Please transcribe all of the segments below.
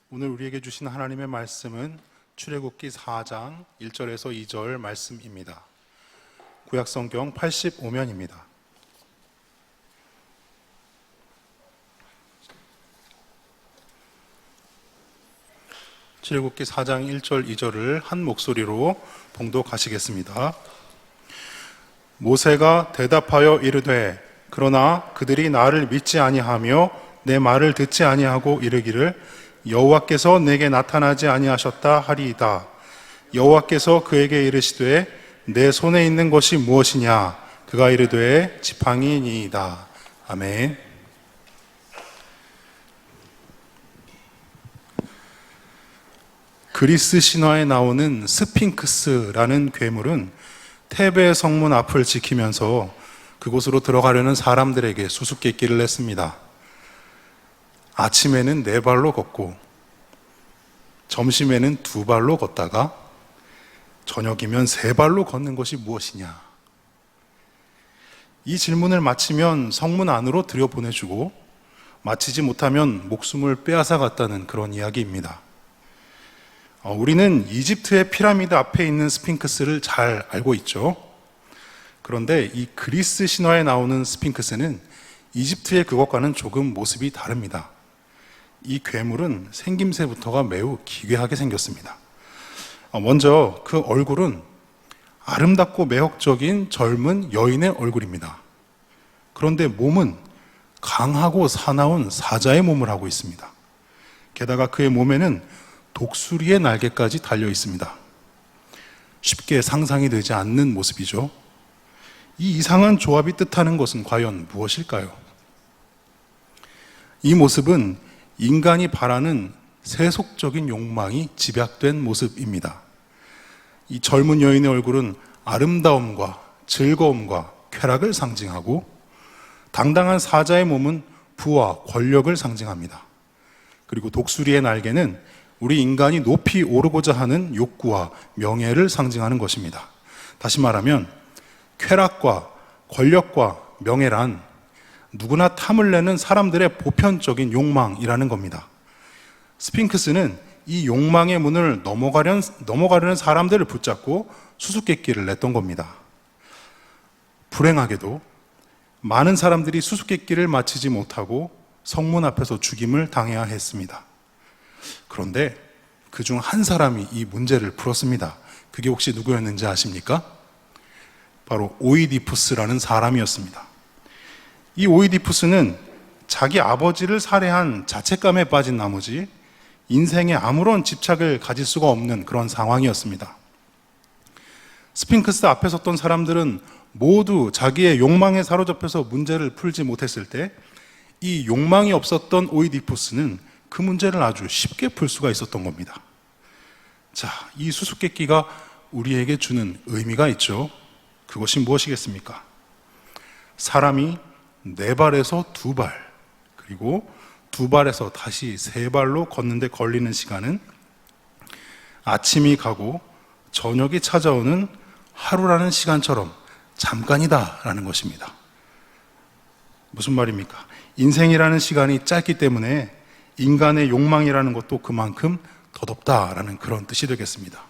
오늘 우리에게 주신 하나님의 말씀은 출애굽기 4장 1절에서 2절 말씀입니다. 구약성경 85면입니다. 출애굽기 4장 1절 2절을 한 목소리로 봉독하시겠습니다. 모세가 대답하여 이르되 그러나 그들이 나를 믿지 아니하며 내 말을 듣지 아니하고 이르기를 여호와께서 내게 나타나지 아니하셨다 하리이다. 여호와께서 그에게 이르시되 내 손에 있는 것이 무엇이냐? 그가 이르되 지팡이니이다. 아멘. 그리스 신화에 나오는 스핑크스라는 괴물은 테베 성문 앞을 지키면서 그곳으로 들어가려는 사람들에게 수수께끼를 냈습니다. 아침에는 4발로 걷고 점심에는 2발로 걷다가 저녁이면 3발로 걷는 것이 무엇이냐? 이 질문을 마치면 성문 안으로 들여보내주고 마치지 못하면 목숨을 빼앗아 갔다는 그런 이야기입니다. 우리는 이집트의 피라미드 앞에 있는 스핑크스를 잘 알고 있죠. 그런데 이 그리스 신화에 나오는 스핑크스는 이집트의 그것과는 조금 모습이 다릅니다. 이 괴물은 생김새부터가 매우 기괴하게 생겼습니다. 먼저 그 얼굴은 아름답고 매혹적인 젊은 여인의 얼굴입니다. 그런데 몸은 강하고 사나운 사자의 몸을 하고 있습니다. 게다가 그의 몸에는 독수리의 날개까지 달려 있습니다. 쉽게 상상이 되지 않는 모습이죠. 이 이상한 조합이 뜻하는 것은 과연 무엇일까요? 이 모습은 인간이 바라는 세속적인 욕망이 집약된 모습입니다. 이 젊은 여인의 얼굴은 아름다움과 즐거움과 쾌락을 상징하고 당당한 사자의 몸은 부와 권력을 상징합니다. 그리고 독수리의 날개는 우리 인간이 높이 오르고자 하는 욕구와 명예를 상징하는 것입니다. 다시 말하면 쾌락과 권력과 명예란 누구나 탐을 내는 사람들의 보편적인 욕망이라는 겁니다. 스핑크스는 이 욕망의 문을 넘어가려는 사람들을 붙잡고 수수께끼를 냈던 겁니다. 불행하게도 많은 사람들이 수수께끼를 마치지 못하고 성문 앞에서 죽임을 당해야 했습니다. 그런데 그중 한 사람이 이 문제를 풀었습니다. 그게 혹시 누구였는지 아십니까? 바로 오이디푸스라는 사람이었습니다. 이 오이디푸스는 자기 아버지를 살해한 자책감에 빠진 나머지 인생에 아무런 집착을 가질 수가 없는 그런 상황이었습니다. 스핑크스 앞에 섰던 사람들은 모두 자기의 욕망에 사로잡혀서 문제를 풀지 못했을 때 이 욕망이 없었던 오이디푸스는 그 문제를 아주 쉽게 풀 수가 있었던 겁니다. 자, 이 수수께끼가 우리에게 주는 의미가 있죠. 그것이 무엇이겠습니까? 사람이 4발에서 2발, 그리고 2발에서 다시 3발로 걷는데 걸리는 시간은 아침이 가고 저녁이 찾아오는 하루라는 시간처럼 잠깐이다라는 것입니다. 무슨 말입니까? 인생이라는 시간이 짧기 때문에 인간의 욕망이라는 것도 그만큼 덧없다라는 그런 뜻이 되겠습니다.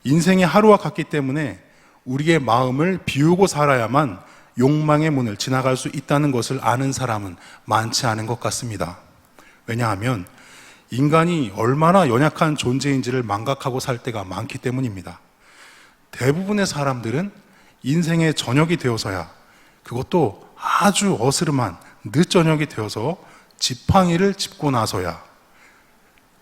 인생이 하루와 같기 때문에 우리의 마음을 비우고 살아야만 욕망의 문을 지나갈 수 있다는 것을 아는 사람은 많지 않은 것 같습니다. 왜냐하면 인간이 얼마나 연약한 존재인지를 망각하고 살 때가 많기 때문입니다. 대부분의 사람들은 인생의 저녁이 되어서야, 그것도 아주 어스름한 늦저녁이 되어서 지팡이를 짚고 나서야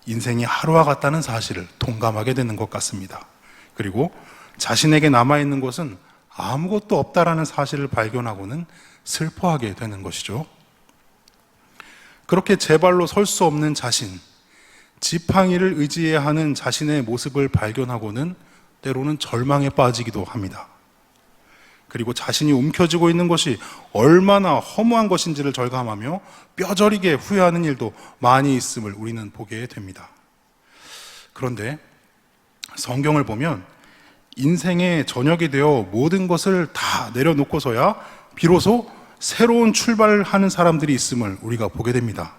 인생이 하루와 같다는 사실을 동감하게 되는 것 같습니다. 그리고 자신에게 남아있는 것은 아무것도 없다라는 사실을 발견하고는 슬퍼하게 되는 것이죠. 그렇게 제 발로 설 수 없는 자신, 지팡이를 의지해야 하는 자신의 모습을 발견하고는 때로는 절망에 빠지기도 합니다. 그리고 자신이 움켜쥐고 있는 것이 얼마나 허무한 것인지를 절감하며 뼈저리게 후회하는 일도 많이 있음을 우리는 보게 됩니다. 그런데 성경을 보면 인생의 저녁이 되어 모든 것을 다 내려놓고서야 비로소 새로운 출발을 하는 사람들이 있음을 우리가 보게 됩니다.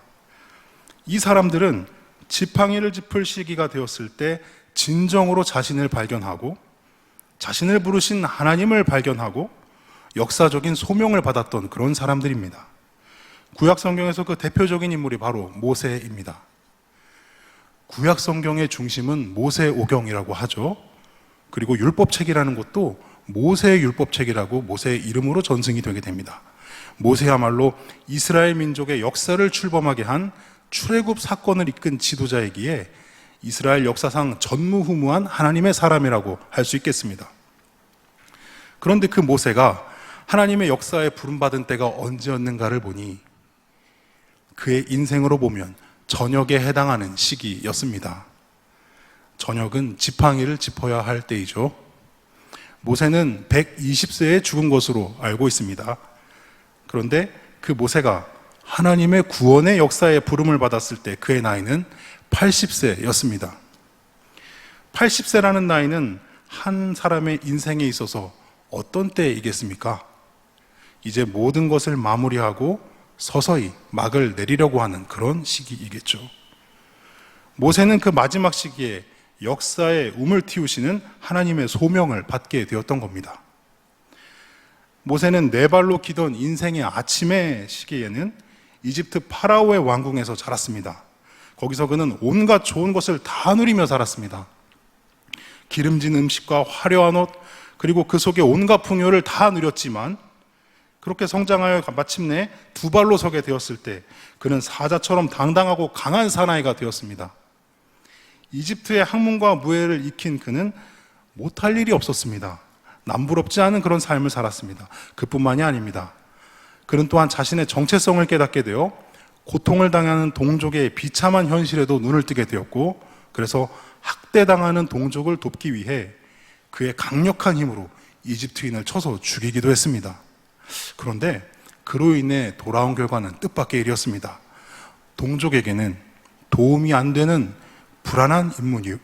이 사람들은 지팡이를 짚을 시기가 되었을 때 진정으로 자신을 발견하고 자신을 부르신 하나님을 발견하고 역사적인 소명을 받았던 그런 사람들입니다. 구약 성경에서 그 대표적인 인물이 바로 모세입니다. 구약 성경의 중심은 모세오경이라고 하죠. 그리고 율법책이라는 것도 모세의 율법책이라고 모세의 이름으로 전승이 되게 됩니다. 모세야말로 이스라엘 민족의 역사를 출범하게 한 출애굽 사건을 이끈 지도자이기에 이스라엘 역사상 전무후무한 하나님의 사람이라고 할 수 있겠습니다. 그런데 그 모세가 하나님의 역사에 부름받은 때가 언제였는가를 보니 그의 인생으로 보면 전역에 해당하는 시기였습니다. 전역은 지팡이를 짚어야 할 때이죠. 모세는 120세에 죽은 것으로 알고 있습니다. 그런데 그 모세가 하나님의 구원의 역사에 부름을 받았을 때 그의 나이는 80세였습니다. 80세라는 나이는 한 사람의 인생에 있어서 어떤 때이겠습니까? 이제 모든 것을 마무리하고 서서히 막을 내리려고 하는 그런 시기이겠죠. 모세는 그 마지막 시기에 역사의 움을 틔우시는 하나님의 소명을 받게 되었던 겁니다. 모세는 네 발로 기던 인생의 아침의 시기에는 이집트 파라오의 왕궁에서 자랐습니다. 거기서 그는 온갖 좋은 것을 다 누리며 살았습니다. 기름진 음식과 화려한 옷, 그리고 그 속에 온갖 풍요를 다 누렸지만 그렇게 성장하여 마침내 두 발로 서게 되었을 때 그는 사자처럼 당당하고 강한 사나이가 되었습니다. 이집트의 학문과 무예를 익힌 그는 못할 일이 없었습니다. 남부럽지 않은 그런 삶을 살았습니다. 그뿐만이 아닙니다. 그는 또한 자신의 정체성을 깨닫게 되어 고통을 당하는 동족의 비참한 현실에도 눈을 뜨게 되었고, 그래서 학대당하는 동족을 돕기 위해 그의 강력한 힘으로 이집트인을 쳐서 죽이기도 했습니다. 그런데 그로 인해 돌아온 결과는 뜻밖의 일이었습니다. 동족에게는 도움이 안 되는 불안한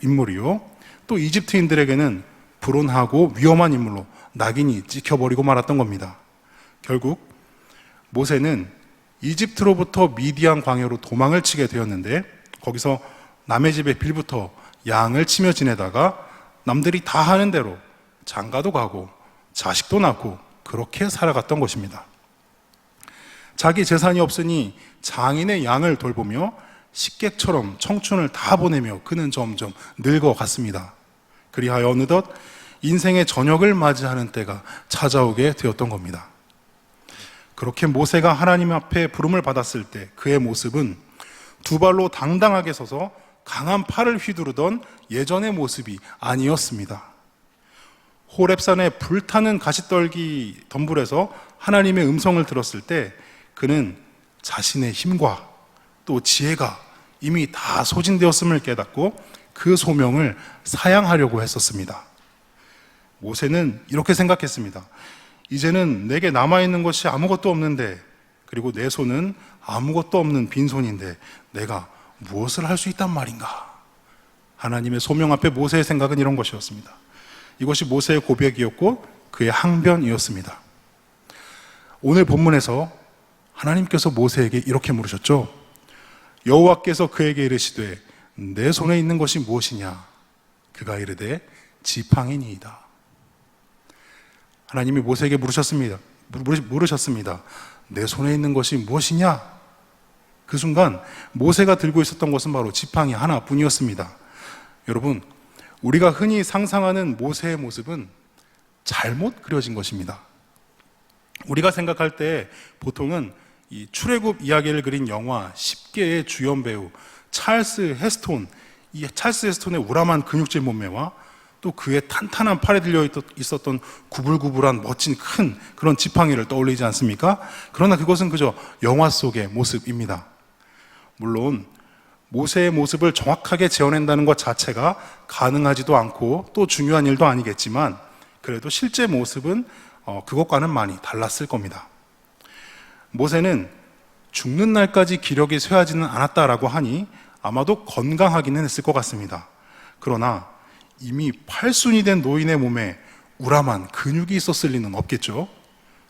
인물이요, 또 이집트인들에게는 불온하고 위험한 인물로 낙인이 찍혀버리고 말았던 겁니다. 결국 모세는 이집트로부터 미디안 광야로 도망을 치게 되었는데, 거기서 남의 집에 빌부터 양을 치며 지내다가 남들이 다 하는 대로 장가도 가고 자식도 낳고 그렇게 살아갔던 것입니다. 자기 재산이 없으니 장인의 양을 돌보며 식객처럼 청춘을 다 보내며 그는 점점 늙어갔습니다. 그리하여 어느덧 인생의 전역을 맞이하는 때가 찾아오게 되었던 겁니다. 그렇게 모세가 하나님 앞에 부름을 받았을 때 그의 모습은 두 발로 당당하게 서서 강한 팔을 휘두르던 예전의 모습이 아니었습니다. 호렙산의 불타는 가시떨기 덤불에서 하나님의 음성을 들었을 때 그는 자신의 힘과 또 지혜가 이미 다 소진되었음을 깨닫고 그 소명을 사양하려고 했었습니다. 모세는 이렇게 생각했습니다. 이제는 내게 남아있는 것이 아무것도 없는데, 그리고 내 손은 아무것도 없는 빈손인데 내가 무엇을 할 수 있단 말인가? 하나님의 소명 앞에 모세의 생각은 이런 것이었습니다. 이것이 모세의 고백이었고 그의 항변이었습니다. 오늘 본문에서 하나님께서 모세에게 이렇게 물으셨죠. 여호와께서 그에게 이르시되 내 손에 있는 것이 무엇이냐? 그가 이르되 지팡이니이다. 하나님이 모세에게 물으셨습니다. 내 손에 있는 것이 무엇이냐? 그 순간 모세가 들고 있었던 것은 바로 지팡이 하나뿐이었습니다. 여러분, 우리가 흔히 상상하는 모세의 모습은 잘못 그려진 것입니다. 우리가 생각할 때 보통은 이 출애굽 이야기를 그린 영화 10개의 주연 배우 찰스 헤스톤의 우람한 근육질 몸매와 또 그의 탄탄한 팔에 들려 있었던 구불구불한 멋진 큰 그런 지팡이를 떠올리지 않습니까? 그러나 그것은 그저 영화 속의 모습입니다. 물론 모세의 모습을 정확하게 재현한다는 것 자체가 가능하지도 않고 또 중요한 일도 아니겠지만, 그래도 실제 모습은 그것과는 많이 달랐을 겁니다. 모세는 죽는 날까지 기력이 쇠하지는 않았다라고 하니 아마도 건강하기는 했을 것 같습니다. 그러나 이미 팔순이 된 노인의 몸에 우람한 근육이 있었을 리는 없겠죠.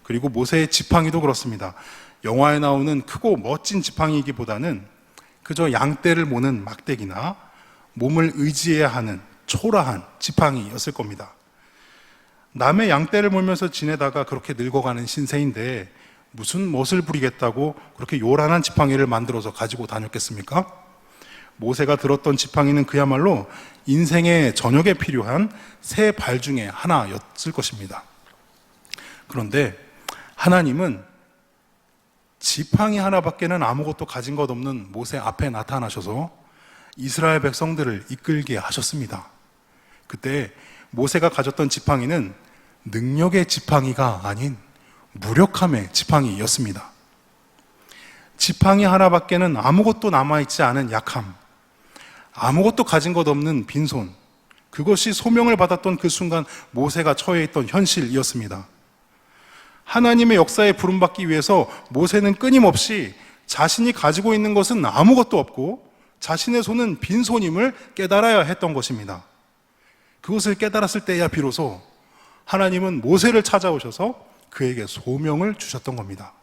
그리고 모세의 지팡이도 그렇습니다. 영화에 나오는 크고 멋진 지팡이이기보다는 그저 양떼를 모는 막대기나 몸을 의지해야 하는 초라한 지팡이였을 겁니다. 남의 양떼를 몰면서 지내다가 그렇게 늙어가는 신세인데 무슨 멋을 부리겠다고 그렇게 요란한 지팡이를 만들어서 가지고 다녔겠습니까? 모세가 들었던 지팡이는 그야말로 인생의 저녁에 필요한 세 발 중에 하나였을 것입니다. 그런데 하나님은 지팡이 하나밖에는 아무것도 가진 것 없는 모세 앞에 나타나셔서 이스라엘 백성들을 이끌게 하셨습니다. 그때 모세가 가졌던 지팡이는 능력의 지팡이가 아닌 무력함의 지팡이였습니다. 지팡이 하나밖에는 아무것도 남아있지 않은 약함, 아무것도 가진 것 없는 빈손, 그것이 소명을 받았던 그 순간 모세가 처해 있던 현실이었습니다. 하나님의 역사에 부름받기 위해서 모세는 끊임없이 자신이 가지고 있는 것은 아무것도 없고 자신의 손은 빈손임을 깨달아야 했던 것입니다. 그것을 깨달았을 때야 비로소 하나님은 모세를 찾아오셔서 그에게 소명을 주셨던 겁니다.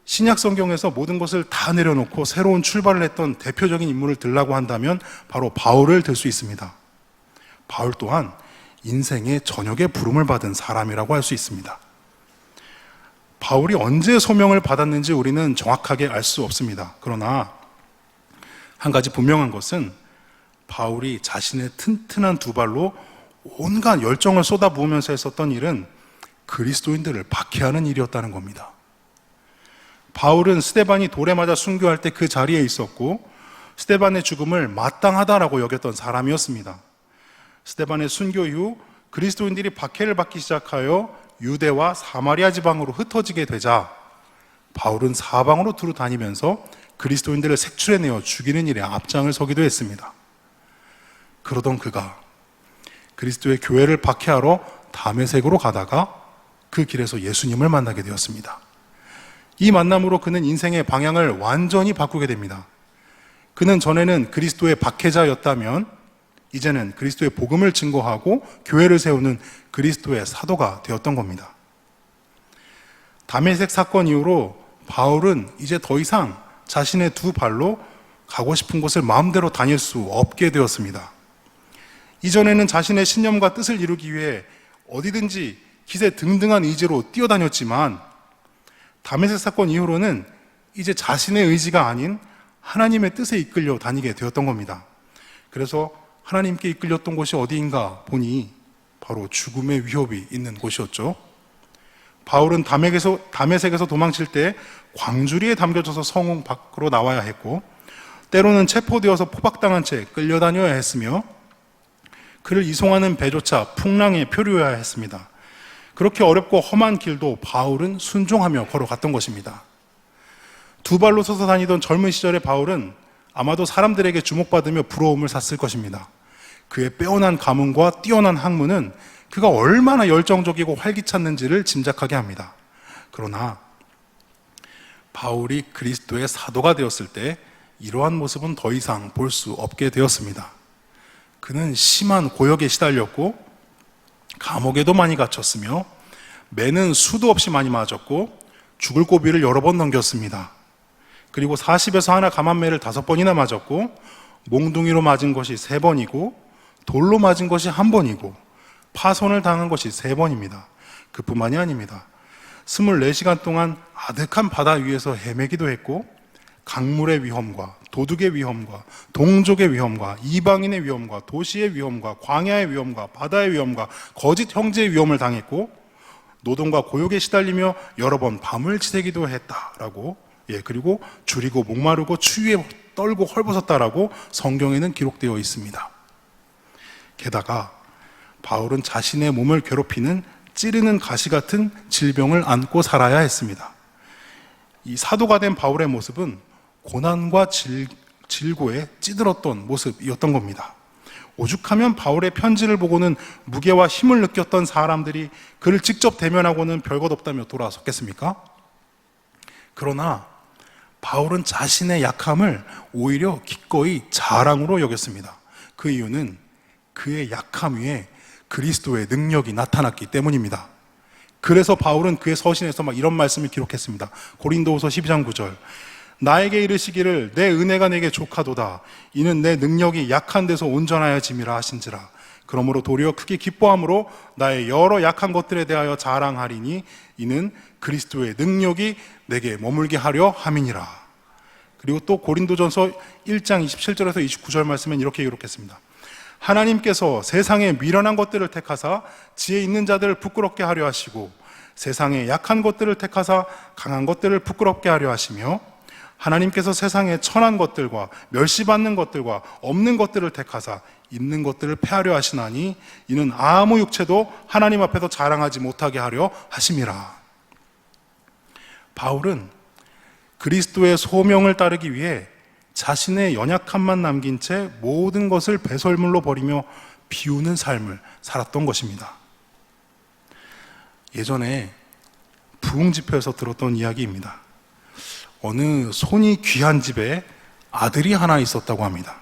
신약 성경에서 모든 것을 다 내려놓고 새로운 출발을 했던 대표적인 인물을 들라고 한다면 바로 바울을 들 수 있습니다. 바울 또한 인생의 저녁에 부름을 받은 사람이라고 할 수 있습니다. 바울이 언제 소명을 받았는지 우리는 정확하게 알 수 없습니다. 그러나 한 가지 분명한 것은 바울이 자신의 튼튼한 두 발로 온갖 열정을 쏟아부으면서 했었던 일은 그리스도인들을 박해하는 일이었다는 겁니다. 바울은 스데반이 돌에 맞아 순교할 때 그 자리에 있었고 스데반의 죽음을 마땅하다라고 여겼던 사람이었습니다. 스데반의 순교 이후 그리스도인들이 박해를 받기 시작하여 유대와 사마리아 지방으로 흩어지게 되자 바울은 사방으로 두루 다니면서 그리스도인들을 색출해내어 죽이는 일에 앞장을 서기도 했습니다. 그러던 그가 그리스도의 교회를 박해하러 다메섹으로 가다가 그 길에서 예수님을 만나게 되었습니다. 이 만남으로 그는 인생의 방향을 완전히 바꾸게 됩니다. 그는 전에는 그리스도의 박해자였다면 이제는 그리스도의 복음을 증거하고 교회를 세우는 그리스도의 사도가 되었던 겁니다. 다메섹 사건 이후로 바울은 이제 더 이상 자신의 두 발로 가고 싶은 곳을 마음대로 다닐 수 없게 되었습니다. 이전에는 자신의 신념과 뜻을 이루기 위해 어디든지 기세 등등한 의지로 뛰어다녔지만 다메섹 사건 이후로는 이제 자신의 의지가 아닌 하나님의 뜻에 이끌려 다니게 되었던 겁니다. 그래서 하나님께 이끌렸던 곳이 어디인가 보니 바로 죽음의 위협이 있는 곳이었죠. 바울은 다메섹에서 도망칠 때 광주리에 담겨져서 성읍 밖으로 나와야 했고 때로는 체포되어서 포박당한 채 끌려다녀야 했으며 그를 이송하는 배조차 풍랑에 표류해야 했습니다. 그렇게 어렵고 험한 길도 바울은 순종하며 걸어갔던 것입니다. 두 발로 서서 다니던 젊은 시절의 바울은 아마도 사람들에게 주목받으며 부러움을 샀을 것입니다. 그의 빼어난 가문과 뛰어난 학문은 그가 얼마나 열정적이고 활기찼는지를 짐작하게 합니다. 그러나 바울이 그리스도의 사도가 되었을 때 이러한 모습은 더 이상 볼 수 없게 되었습니다. 그는 심한 고역에 시달렸고 감옥에도 많이 갇혔으며 매는 수도 없이 많이 맞았고 죽을 고비를 여러 번 넘겼습니다. 그리고 40에서 하나 감한매를 5번이나 맞았고 몽둥이로 맞은 것이 3번이고 돌로 맞은 것이 1번이고 파손을 당한 것이 3번입니다. 그뿐만이 아닙니다. 24시간 동안 아득한 바다 위에서 헤매기도 했고 강물의 위험과 도둑의 위험과 동족의 위험과 이방인의 위험과 도시의 위험과 광야의 위험과 바다의 위험과 거짓 형제의 위험을 당했고 노동과 고역에 시달리며 여러 번 밤을 지새기도 했다라고 그리고 줄이고 목마르고 추위에 떨고 헐벗었다라고 성경에는 기록되어 있습니다. 게다가 바울은 자신의 몸을 괴롭히는 찌르는 가시 같은 질병을 안고 살아야 했습니다. 이 사도가 된 바울의 모습은 고난과 질고에 찌들었던 모습이었던 겁니다. 오죽하면 바울의 편지를 보고는 무게와 힘을 느꼈던 사람들이 그를 직접 대면하고는 별것 없다며 돌아섰겠습니까? 그러나 바울은 자신의 약함을 오히려 기꺼이 자랑으로 여겼습니다. 그 이유는 그의 약함 위에 그리스도의 능력이 나타났기 때문입니다. 그래서 바울은 그의 서신에서 이런 말씀을 기록했습니다. 고린도후서 12장 9절 나에게 이르시기를 내 은혜가 내게 족하도다. 이는 내 능력이 약한 데서 온전하여짐이라 하신지라. 그러므로 도리어 크게 기뻐함으로 나의 여러 약한 것들에 대하여 자랑하리니 이는 그리스도의 능력이 내게 머물게 하려 함이니라. 그리고 또 고린도전서 1장 27절에서 29절 말씀은 이렇게 기록했습니다. 하나님께서 세상의 미련한 것들을 택하사 지혜 있는 자들을 부끄럽게 하려 하시고 세상의 약한 것들을 택하사 강한 것들을 부끄럽게 하려 하시며 하나님께서 세상의 천한 것들과 멸시받는 것들과 없는 것들을 택하사 있는 것들을 패하려 하시나니 이는 아무 육체도 하나님 앞에서 자랑하지 못하게 하려 하심이라. 바울은 그리스도의 소명을 따르기 위해 자신의 연약함만 남긴 채 모든 것을 배설물로 버리며 비우는 삶을 살았던 것입니다. 예전에 부흥집회에서 들었던 이야기입니다. 어느 손이 귀한 집에 아들이 하나 있었다고 합니다.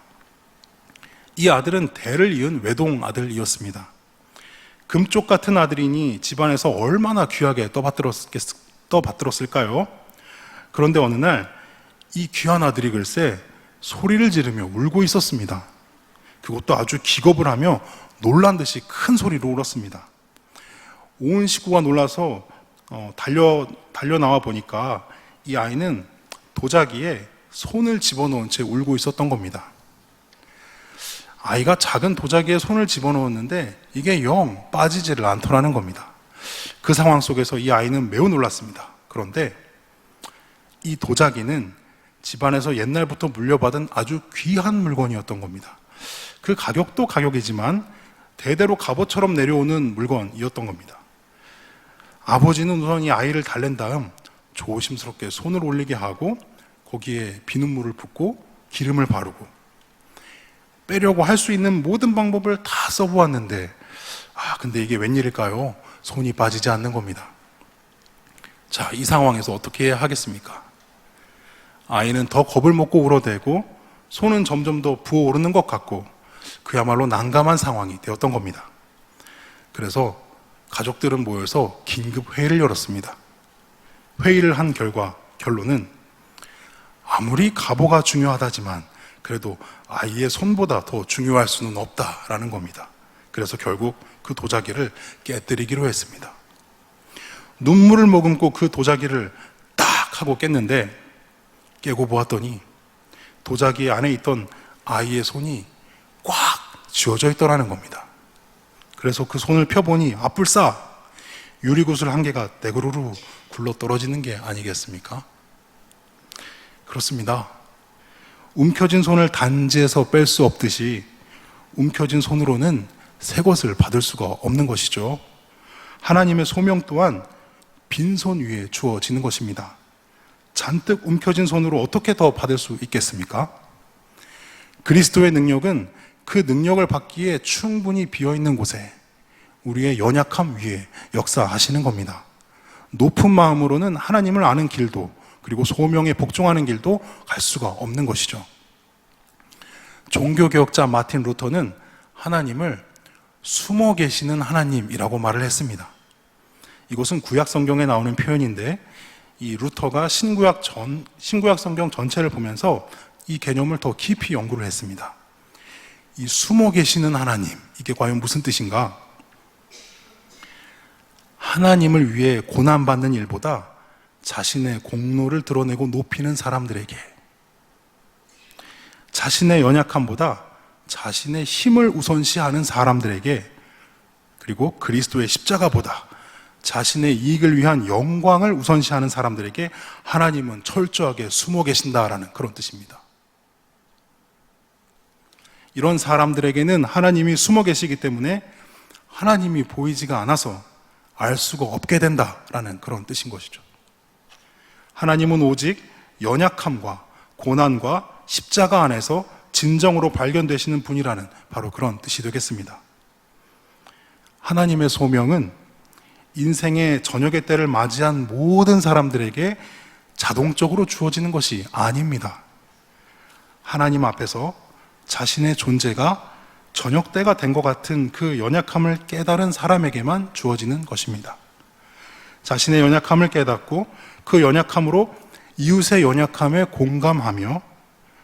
이 아들은 대를 이은 외동 아들이었습니다. 금쪽 같은 아들이니 집안에서 얼마나 귀하게 떠받들었을까요? 그런데 어느 날 이 귀한 아들이 글쎄 소리를 지르며 울고 있었습니다. 그것도 아주 기겁을 하며 놀란 듯이 큰 소리로 울었습니다. 온 식구가 놀라서 달려 나와 보니까 이 아이는 도자기에 손을 집어넣은 채 울고 있었던 겁니다. 아이가 작은 도자기에 손을 집어넣었는데 이게 영 빠지지를 않더라는 겁니다. 그 상황 속에서 이 아이는 매우 놀랐습니다. 그런데 이 도자기는 집안에서 옛날부터 물려받은 아주 귀한 물건이었던 겁니다. 그 가격도 가격이지만 대대로 갑옷처럼 내려오는 물건이었던 겁니다. 아버지는 우선 이 아이를 달랜 다음 조심스럽게 손을 올리게 하고 거기에 비눗물을 붓고 기름을 바르고 빼려고 할 수 있는 모든 방법을 다 써보았는데 근데 이게 웬일일까요? 손이 빠지지 않는 겁니다. 자, 이 상황에서 어떻게 해야 하겠습니까? 아이는 더 겁을 먹고 울어대고 손은 점점 더 부어오르는 것 같고 그야말로 난감한 상황이 되었던 겁니다. 그래서 가족들은 모여서 긴급 회의를 열었습니다. 회의를 한 결론은 아무리 가보가 중요하다지만 그래도 아이의 손보다 더 중요할 수는 없다라는 겁니다. 그래서 결국 그 도자기를 깨뜨리기로 했습니다. 눈물을 머금고 그 도자기를 딱 하고 깼는데 깨고 보았더니 도자기 안에 있던 아이의 손이 꽉 쥐어져 있더라는 겁니다. 그래서 그 손을 펴보니 아뿔싸 유리구슬 한 개가 떼그르르 굴러 떨어지는 게 아니겠습니까? 그렇습니다. 움켜진 손을 단지에서 뺄 수 없듯이 움켜진 손으로는 새 것을 받을 수가 없는 것이죠. 하나님의 소명 또한 빈손 위에 주어지는 것입니다. 잔뜩 움켜진 손으로 어떻게 더 받을 수 있겠습니까? 그리스도의 능력은 그 능력을 받기에 충분히 비어있는 곳에 우리의 연약함 위에 역사하시는 겁니다. 높은 마음으로는 하나님을 아는 길도 그리고 소명에 복종하는 길도 갈 수가 없는 것이죠. 종교개혁자 마틴 루터는 하나님을 숨어 계시는 하나님이라고 말을 했습니다. 이것은 구약 성경에 나오는 표현인데 이 루터가 신구약 성경 전체를 보면서 이 개념을 더 깊이 연구를 했습니다. 이 숨어 계시는 하나님, 이게 과연 무슨 뜻인가? 하나님을 위해 고난받는 일보다 자신의 공로를 드러내고 높이는 사람들에게, 자신의 연약함보다 자신의 힘을 우선시하는 사람들에게, 그리고 그리스도의 십자가보다 자신의 이익을 위한 영광을 우선시하는 사람들에게 하나님은 철저하게 숨어 계신다라는 그런 뜻입니다. 이런 사람들에게는 하나님이 숨어 계시기 때문에 하나님이 보이지가 않아서 알 수가 없게 된다라는 그런 뜻인 것이죠. 하나님은 오직 연약함과 고난과 십자가 안에서 진정으로 발견되시는 분이라는 바로 그런 뜻이 되겠습니다. 하나님의 소명은 인생의 저녁의 때를 맞이한 모든 사람들에게 자동적으로 주어지는 것이 아닙니다. 하나님 앞에서 자신의 존재가 저녁 때가 된 것 같은 그 연약함을 깨달은 사람에게만 주어지는 것입니다. 자신의 연약함을 깨닫고 그 연약함으로 이웃의 연약함에 공감하며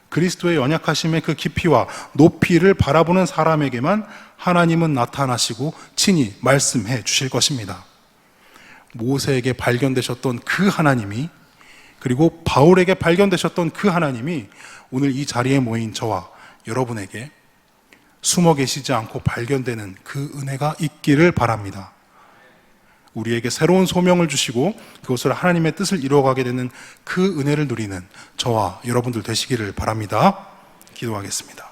그리스도의 연약하심의 그 깊이와 높이를 바라보는 사람에게만 하나님은 나타나시고 친히 말씀해 주실 것입니다. 모세에게 발견되셨던 그 하나님이, 그리고 바울에게 발견되셨던 그 하나님이 오늘 이 자리에 모인 저와 여러분에게 숨어 계시지 않고 발견되는 그 은혜가 있기를 바랍니다. 우리에게 새로운 소명을 주시고 그것으로 하나님의 뜻을 이루어가게 되는 그 은혜를 누리는 저와 여러분들 되시기를 바랍니다. 기도하겠습니다.